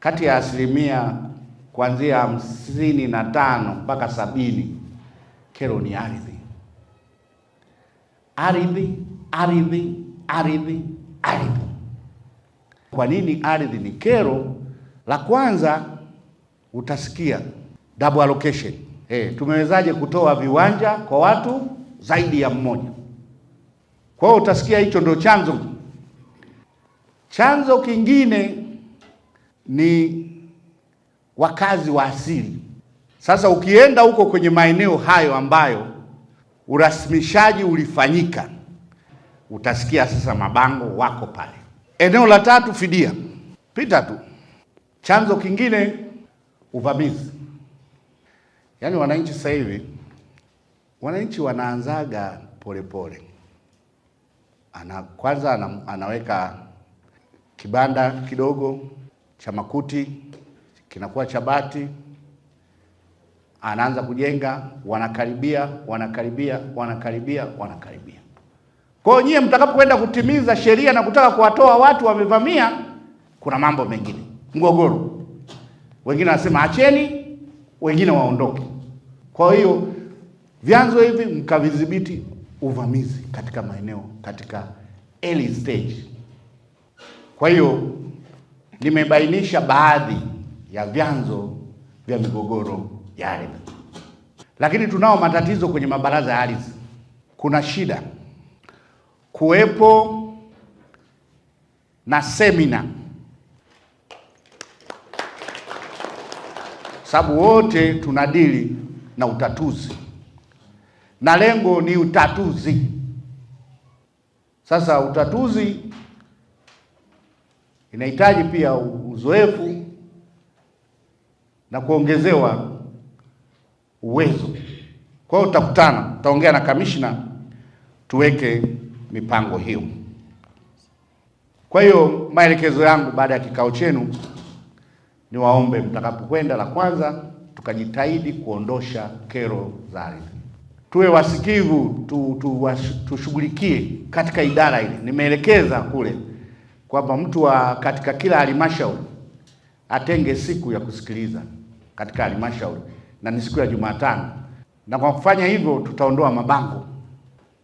kati ya asilimia kuanzia 55 mpaka 70 kero ni ardhi. Ardhi, ardhi, ardhi, ardhi. Kwa nini ardhi ni kero? La kwanza utasikia double allocation. Tumewezaje kutoa viwanja kwa watu zaidi ya mmoja? Kwa hiyo utasikia hicho ndio chanzo. Chanzo kingine ni wakazi wa asili. Sasa ukienda huko kwenye maeneo hayo ambayo urasimishaji ulifanyika, utasikia sasa mabango wako pale. Eneo la tatu, fidia. Pita tu. Chanzo kingine uvamizi. Yaani wananchi sasa hivi, wananchi wanaanzaga polepole. Kwanza anaweka kibanda kidogo cha makuti, kinakuwa cha bati, anaanza kujenga, wanakaribia. Kwa hiyo nyie mtakapokwenda kutimiza sheria na kutaka kuwatoa watu wamevamia, kuna mambo mengine, mgogoro. Wengine wanasema acheni, wengine waondoke. Kwa hiyo vyanzo hivi mkavidhibiti uvamizi katika maeneo, katika early stage. Kwa hiyo nimebainisha baadhi ya vyanzo vya migogoro ya ardhi. Lakini tunao matatizo kwenye mabaraza ya ardhi. Kuna shida kuwepo na semina, sababu wote tunadili na utatuzi na lengo ni utatuzi. Sasa utatuzi inahitaji pia uzoefu na kuongezewa uwezo. Kwa hiyo tutaongea na kamishna tuweke mipango hiyo. Kwa hiyo maelekezo yangu baada ya kikao chenu, niwaombe mtakapokwenda, la kwanza tukajitahidi kuondosha kero za ardhi. Tuwe wasikivu, tushughulikie katika idara ile. Nimeelekeza kule kwamba mtu katika kila halmashauri atenge siku ya kusikiliza katika halmashauri, na ni siku ya Jumatano, na kwa kufanya hivyo tutaondoa mabango.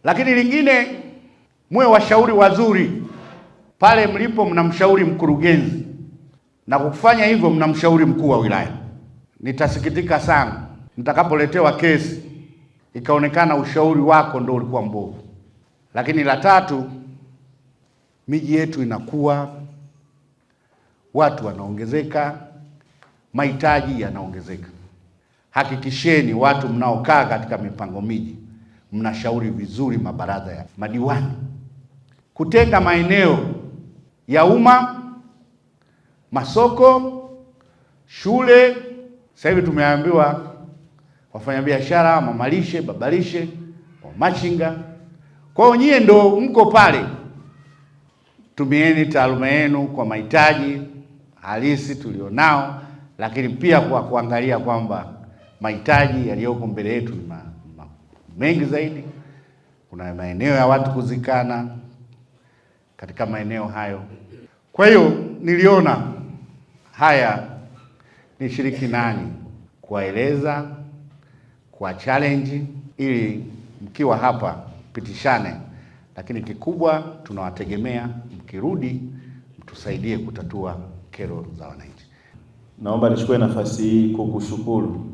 Lakini lingine, muwe washauri wazuri. Pale mlipo mnamshauri mkurugenzi, na kufanya hivyo mnamshauri mkuu wa wilaya. Nitasikitika sana mtakapoletewa kesi ikaonekana ushauri wako ndio ulikuwa mbovu. Lakini la tatu, miji yetu inakuwa, watu wanaongezeka, mahitaji yanaongezeka. Hakikisheni watu mnaokaa katika mipango miji mnashauri vizuri mabaraza ya madiwani kutenga maeneo ya umma, masoko, shule. Sasa hivi tumeambiwa wafanyabiashara, mamalishe, babalishe, wamachinga. Kwa hiyo nyie ndo mko pale, tumieni taaluma yenu kwa mahitaji halisi tulionao, lakini pia kwa kuangalia kwamba mahitaji yaliyoko mbele yetu ni mengi zaidi. Kuna maeneo ya watu kuzikana katika maeneo hayo. Kwa hiyo niliona haya nishiriki nani kuwaeleza, kwa challenge, ili mkiwa hapa pitishane. Lakini kikubwa tunawategemea mkirudi mtusaidie kutatua kero za wananchi. Naomba nichukue nafasi hii kukushukuru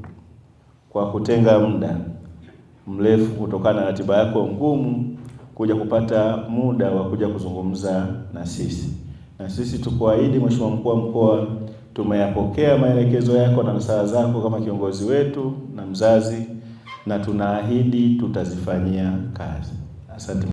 kwa kutenga muda mrefu kutokana na ratiba yako ngumu kuja kupata muda wa kuja kuzungumza na sisi. Na sisi tukuahidi, Mheshimiwa Mkuu wa Mkoa, tumeyapokea maelekezo yako na nasaha zako kama kiongozi wetu na mzazi, na tunaahidi tutazifanyia kazi. Asante.